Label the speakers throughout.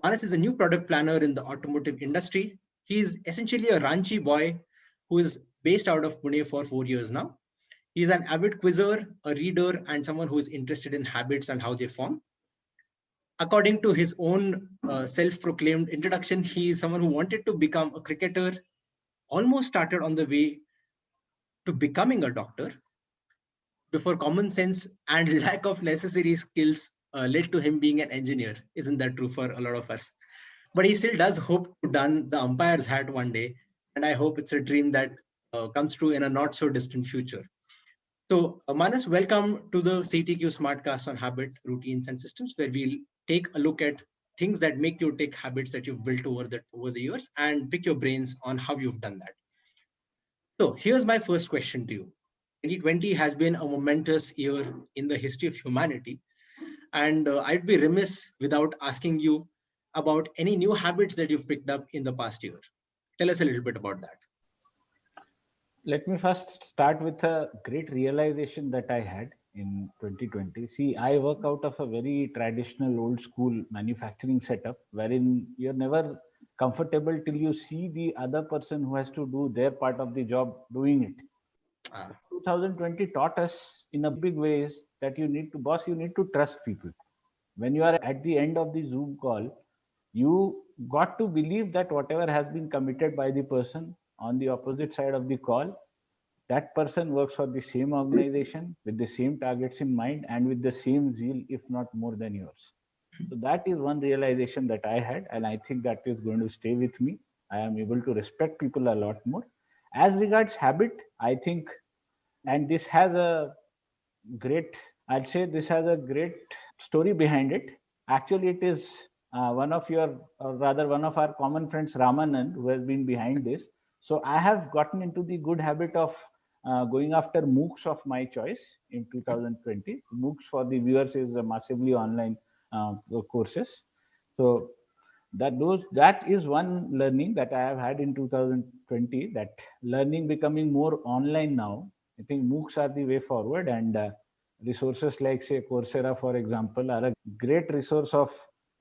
Speaker 1: Manas is a new product planner in the automotive industry. He is essentially a Ranchi boy who is based out of Pune for 4 years now. He is an avid quizzer, a reader, and someone who is interested in habits and how they form. According to his own self-proclaimed introduction, he is someone who wanted to become a cricketer, almost started on the way to becoming a doctor before common sense and lack of necessary skills led to him being an engineer. Isn't that true for a lot of us? But he still does hope to don the umpire's hat one day, and I hope it's a dream that comes true in a not so distant future. So, Manas, welcome to the CTQ Smartcast on habit, routines, and systems, where we'll take a look at things that make you take habits that you've built over the years and pick your brains on how you've done that. So, here's my first question to you. 2020 has been a momentous year in the history of humanity, and I'd be remiss without asking you about any new habits that you've picked up in the past year. Tell us a little bit about that.
Speaker 2: Let me first start with a great realization that I had in 2020. See, I work out of a very traditional old school manufacturing setup wherein you're never comfortable till you see the other person who has to do their part of the job doing it.
Speaker 1: Ah,
Speaker 2: 2020 taught us in a big ways that you need to trust people. When you are at the end of the Zoom call, you got to believe that whatever has been committed by the person on the opposite side of the call, that person works for the same organization with the same targets in mind and with the same zeal, if not more than yours. So that is one realization that I had, and I think that is going to stay with me. I am able to respect people a lot more. As regards habit, I think, and this has a great, I'd say this has a great story behind it. Actually, it is one of your, or rather, one of our common friends, Ramanand, who has been behind this. So I have gotten into the good habit of going after MOOCs of my choice in 2020. MOOCs for the viewers is a massively online courses. So that is one learning that I have had in 2020. That learning becoming more online now. I think MOOCs are the way forward, and resources like say Coursera, for example, are a great resource of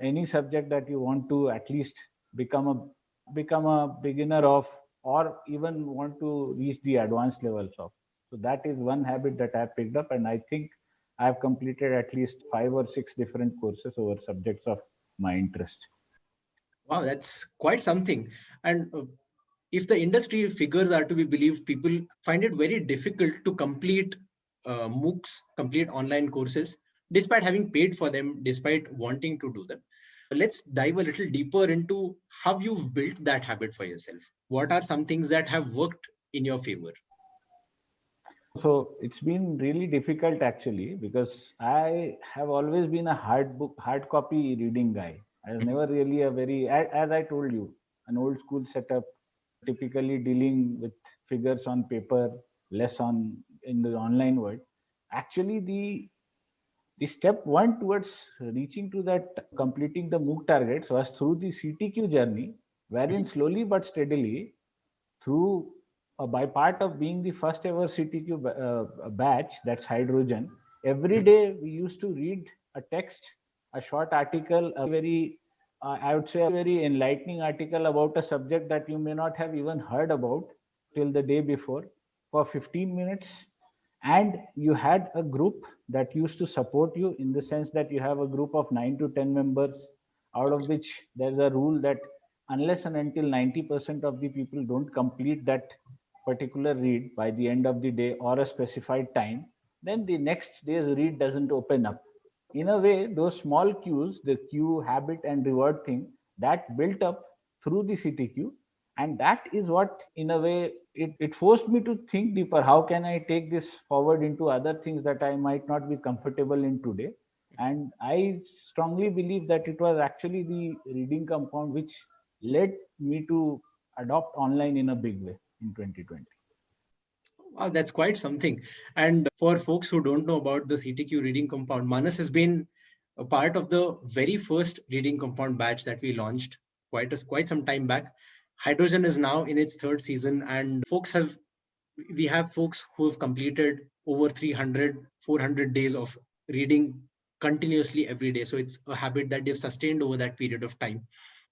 Speaker 2: any subject that you want to at least become a become a beginner of, or even want to reach the advanced levels of. So that is one habit that I have picked up, and I think I have completed at least 5 or 6 different courses over subjects of my interest.
Speaker 1: wow, that's quite something. And if the industry figures are to be believed, people find it very difficult to complete MOOCs, complete online courses, despite having paid for them, despite wanting to do them. Let's dive a little deeper into how you've built that habit for yourself. What are some things that have worked in your favor?
Speaker 2: So it's been really difficult actually, because I have always been a hard copy reading guy. I was never really a very, as I told you, an old school setup, typically dealing with figures on paper, less on in the online world. Actually, the step one towards reaching to that completing the MOOC targets was through the CTQ journey, wherein slowly but steadily, through by part of being the first ever CTQ batch, that's hydrogen, every day we used to read a text, a short article, a very, I would say, a very enlightening article about a subject that you may not have even heard about till the day before, for 15 minutes. And you had a group that used to support you, in the sense that you have a group of 9 to 10 members, out of which there's a rule that unless and until 90% of the people don't complete that particular read by the end of the day or a specified time, then the next day's read doesn't open up. In a way, those small cues, the cue, habit, and reward thing, that built up through the CTQ, and that is what, in a way, it forced me to think deeper. How can I take this forward into other things that I might not be comfortable in today? And I strongly believe that it was actually the reading compound which led me to adopt online in a big way in 2020.
Speaker 1: Wow, that's quite something. And for folks who don't know about the CTQ reading compound, Manas has been a part of the very first reading compound batch that we launched quite some time back. Hydrogen is now in its third season, and we have folks who have completed over 300, 400 days of reading continuously every day. So it's a habit that they've sustained over that period of time.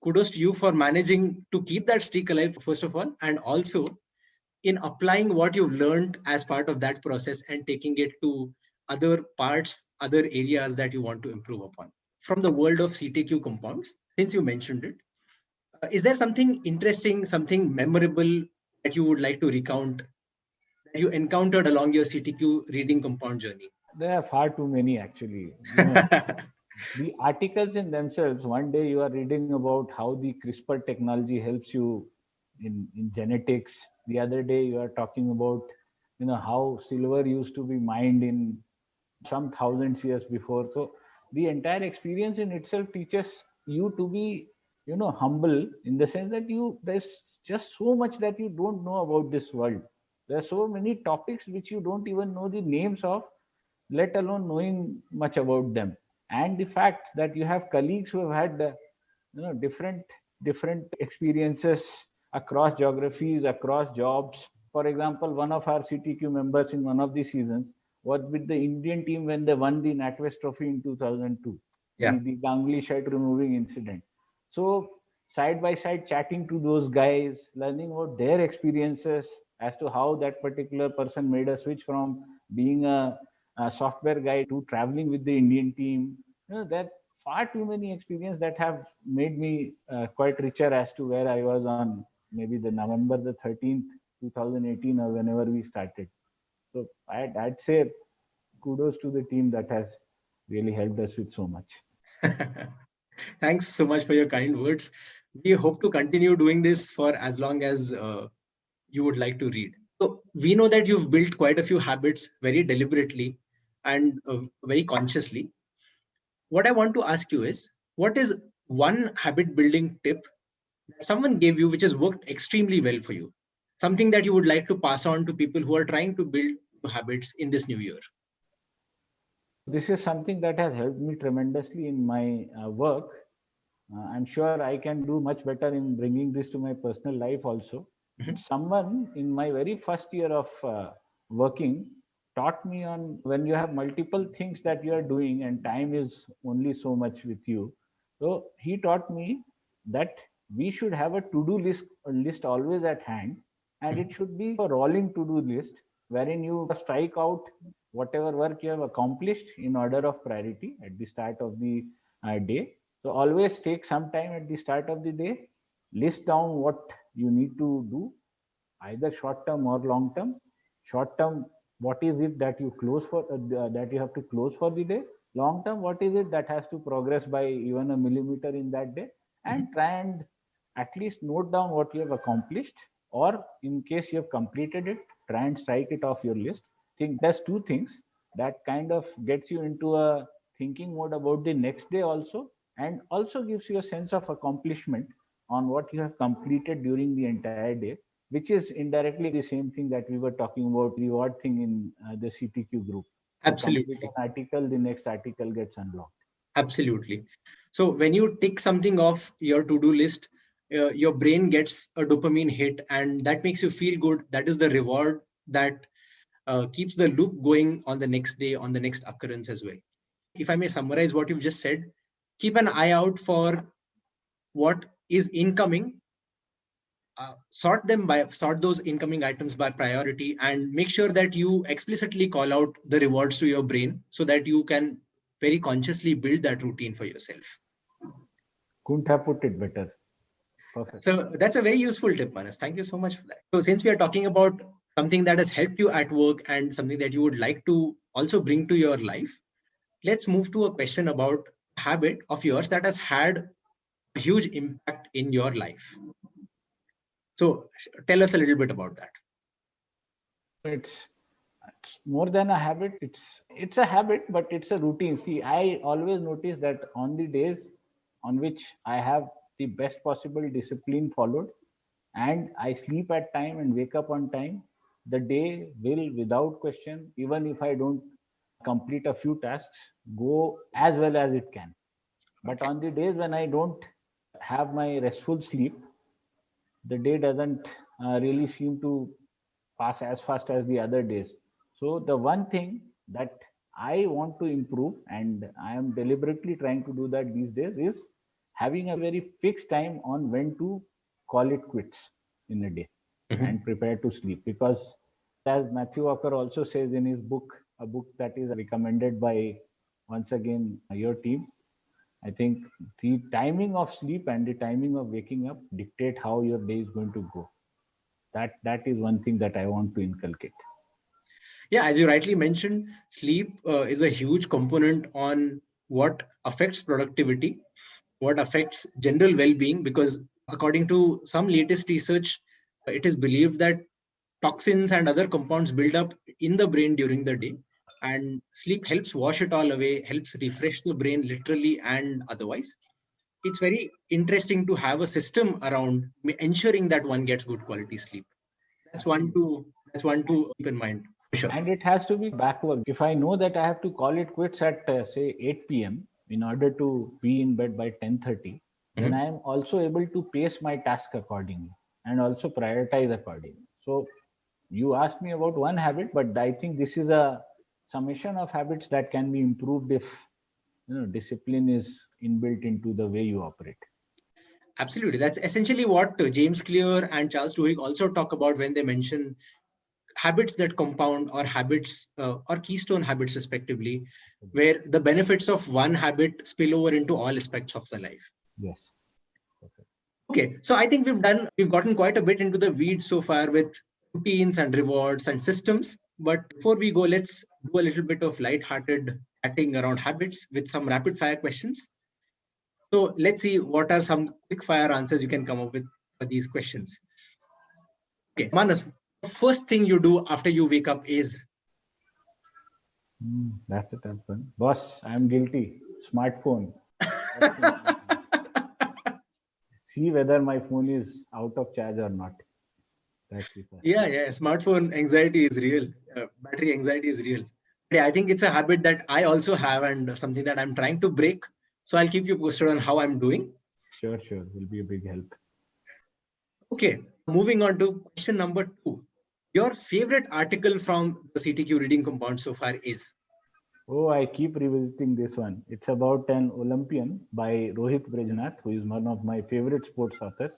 Speaker 1: Kudos to you for managing to keep that streak alive, first of all, and also in applying what you've learned as part of that process and taking it to other parts, other areas that you want to improve upon. From the world of CTQ compounds, since you mentioned it, is there something interesting, something memorable that you would like to recount that you encountered along your CTQ reading compound journey?
Speaker 2: There are far too many actually. The articles in themselves, one day you are reading about how the CRISPR technology helps you in genetics. The other day you are talking about, how silver used to be mined in some thousands years before. So the entire experience in itself teaches you to be, humble, in the sense that there's just so much that you don't know about this world. There are so many topics which you don't even know the names of, let alone knowing much about them. And the fact that you have colleagues who have had different experiences across geographies, across jobs. For example, one of our CTQ members in one of the seasons was with the Indian team when they won the NatWest Trophy in 2002,
Speaker 1: Yeah.
Speaker 2: the Ganguly shirt removing incident. So side by side chatting to those guys, learning about their experiences as to how that particular person made a switch from being a software guy to traveling with the Indian team. That far too many experiences that have made me quite richer as to where I was on maybe the November the 13th, 2018, or whenever we started. So I'd say kudos to the team that has really helped us with so much.
Speaker 1: Thanks so much for your kind words. We hope to continue doing this for as long as you would like to read. So we know that you've built quite a few habits very deliberately and very consciously. What I want to ask you is, what is one habit building tip that someone gave you which has worked extremely well for you? Something that you would like to pass on to people who are trying to build habits in this new year?
Speaker 2: This is something that has helped me tremendously in my work. I'm sure I can do much better in bringing this to my personal life also.
Speaker 1: Mhm.
Speaker 2: Someone in my very first year of working taught me on when you have multiple things that you are doing and time is only so much with you. So he taught me that we should have a to-do list always at hand, and it should be a rolling to-do list wherein you strike out whatever work you have accomplished in order of priority at the start of the day. So always take some time at the start of the day, list down what you need to do, either short term or long term. Short term, what is it that you close for that you have to close for the day? Long term, what is it that has to progress by even a millimeter in that day? And try and at least note down what you have accomplished, or in case you have completed it, try and strike it off your list. Think there's two things that kind of gets you into a thinking mode about the next day also, and also gives you a sense of accomplishment on what you have completed during the entire day, which is indirectly the same thing that we were talking about reward thing in the CTQ group. You complete
Speaker 1: Absolutely.
Speaker 2: an article, the next article gets unlocked.
Speaker 1: Absolutely. So when you tick something off your to-do list, your brain gets a dopamine hit, and that makes you feel good. That is the reward that keeps the loop going on the next day, on the next occurrence as well. If I may summarize what you've just said, keep an eye out for what is incoming, sort those incoming items by priority, and make sure that you explicitly call out the rewards to your brain so that you can very consciously build that routine for yourself.
Speaker 2: Couldn't have put it better. Perfect.
Speaker 1: So that's a very useful tip, Manas. Thank you so much for that. So since we are talking about something that has helped you at work and something that you would like to also bring to your life, let's move to a question about a habit of yours that has had a huge impact in your life. So tell us a little bit about that.
Speaker 2: It's more than a habit. It's a habit, but it's a routine. See, I always notice that on the days on which I have the best possible discipline followed, and I sleep at time and wake up on time, the day will, without question, even if I don't complete a few tasks, go as well as it can. But
Speaker 1: Okay.
Speaker 2: on the days when I don't have my restful sleep, the day doesn't really seem to pass as fast as the other days. So the one thing that I want to improve, and I am deliberately trying to do that these days, is having a very fixed time on when to call it quits in a day and prepare to sleep. Because as Matthew Walker also says in his book, a book that is recommended by, once again, your team, I think the timing of sleep and the timing of waking up dictate how your day is going to go. That is one thing that I want to inculcate.
Speaker 1: Yeah, as you rightly mentioned, sleep is a huge component on what affects productivity, what affects general well-being, because according to some latest research, it is believed that toxins and other compounds build up in the brain during the day, and sleep helps wash it all away, helps refresh the brain literally and otherwise. It's very interesting to have a system around ensuring that one gets good quality sleep. That's one to keep in mind for sure.
Speaker 2: And it has to be backward. If I know that I have to call it quits at say 8 p.m. in order to be in bed by 10:30, then I am also able to pace my task accordingly and also prioritize accordingly. So you asked me about one habit, but I think this is a summation of habits that can be improved if discipline is inbuilt into the way you operate.
Speaker 1: Absolutely. That's essentially what James Clear and Charles Duhigg also talk about when they mention habits that compound, or habits or keystone habits respectively, where the benefits of one habit spill over into all aspects of the life.
Speaker 2: Yes.
Speaker 1: Okay, so I think we've gotten quite a bit into the weeds so far with routines and rewards and systems. But before we go, let's do a little bit of light-hearted chatting around habits with some rapid fire questions. So let's see what are some quick fire answers you can come up with for these questions. Okay, Manas, the first thing you do after you wake up is?
Speaker 2: That's a tough one. Boss, I'm guilty. Smartphone. See whether my phone is out of charge or not. That's the first.
Speaker 1: Yeah. Smartphone anxiety is real. Battery anxiety is real. Yeah, I think it's a habit that I also have and something that I'm trying to break. So I'll keep you posted on how I'm doing.
Speaker 2: Sure. Will be a big help.
Speaker 1: Okay, moving on to question number 2. Your favorite article from the CTQ reading compound so far is?
Speaker 2: Oh, I keep revisiting this one. It's about an Olympian by Rohit Brejnath, who is one of my favorite sports authors.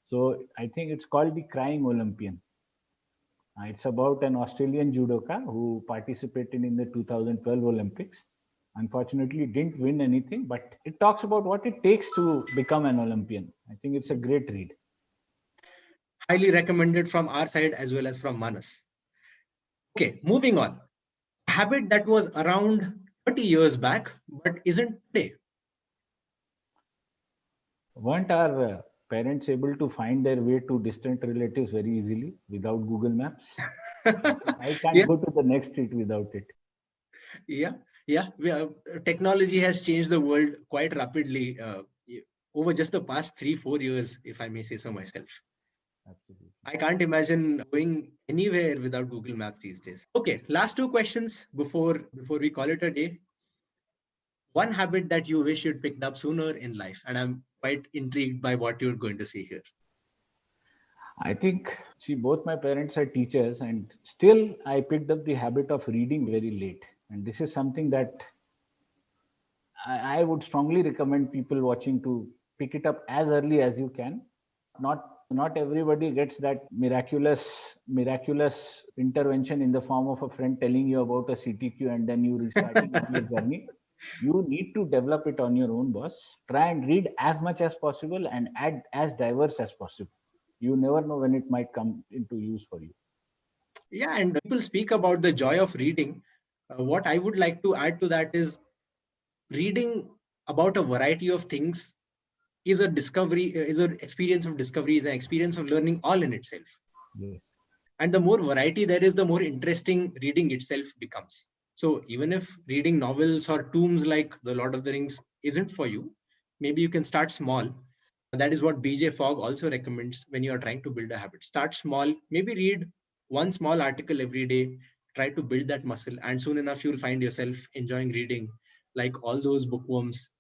Speaker 2: So I think it's called The Crying Olympian. It's about an Australian judoka who participated in the 2012 Olympics. Unfortunately, didn't win anything, but it talks about what it takes to become an Olympian. I think it's a great read.
Speaker 1: Highly recommended from our side as well as from Manas. Okay, moving on. A habit that was around 30 years back but isn't today.
Speaker 2: Weren't our parents able to find their way to distant relatives very easily without Google Maps? I can't go to the next street without it.
Speaker 1: Yeah. Technology has changed the world quite rapidly over just the past 3-4 years, if I may say so myself.
Speaker 2: Absolutely.
Speaker 1: I can't imagine going anywhere without Google Maps these days. Okay, last 2 questions before we call it a day. One habit that you wish you'd picked up sooner in life, and I'm quite intrigued by what you're going to say here.
Speaker 2: I think, both my parents are teachers, and still I picked up the habit of reading very late. And this is something that I would strongly recommend people watching to pick it up as early as you can. Not everybody gets that miraculous intervention in the form of a friend telling you about a CTQ and then you restarting your journey. You need to develop it on your own, boss. Try and read as much as possible and add as diverse as possible. You never know when it might come into use for you.
Speaker 1: Yeah, and people speak about the joy of reading. What I would like to add to that is reading about a variety of things is an experience of discovery, is an experience of learning all in itself.
Speaker 2: Yes.
Speaker 1: And the more variety there is, the more interesting reading itself becomes. So even if reading novels or tomes like The Lord of the Rings isn't for you, maybe you can start small. That is what BJ Fogg also recommends when you are trying to build a habit. Start small, maybe read one small article every day, try to build that muscle, and soon enough you'll find yourself enjoying reading like all those bookworms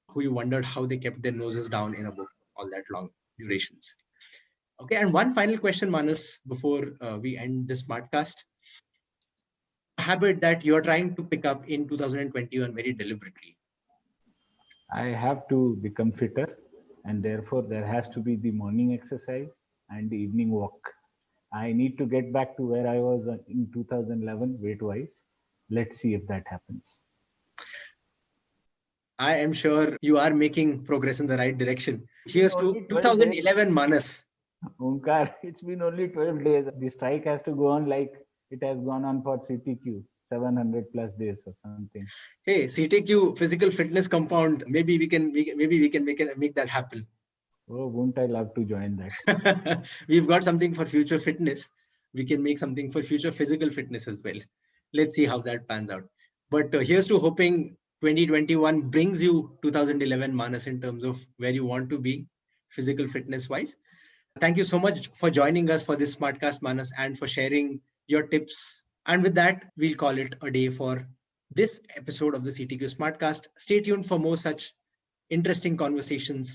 Speaker 1: who you wondered how they kept their noses down in a book all that long durations. Okay, and one final question, Manas, before we end this smartcast. habit that you're trying to pick up in 2021 very deliberately?
Speaker 2: I have to become fitter, and therefore there has to be the morning exercise and the evening walk. I need to get back to where I was in 2011 weight wise. Let's see if that happens.
Speaker 1: I am sure you are making progress in the right direction. Here's to
Speaker 2: Only 12 days.
Speaker 1: 2011 Manas.
Speaker 2: Omkar, it's been only 12 days. The strike has to go on like it has gone on for CTQ, 700 plus days or something.
Speaker 1: Hey, CTQ physical fitness compound. Maybe we can make that happen.
Speaker 2: Oh, won't I love to join that?
Speaker 1: We've got something for future fitness. We can make something for future physical fitness as well. Let's see how that pans out. But here's to hoping 2021 brings you 2011 Manas in terms of where you want to be physical fitness wise. Thank you so much for joining us for this Smartcast, Manas, and for sharing your tips. And with that, we'll call it a day for this episode of the CTQ Smartcast. Stay tuned for more such interesting conversations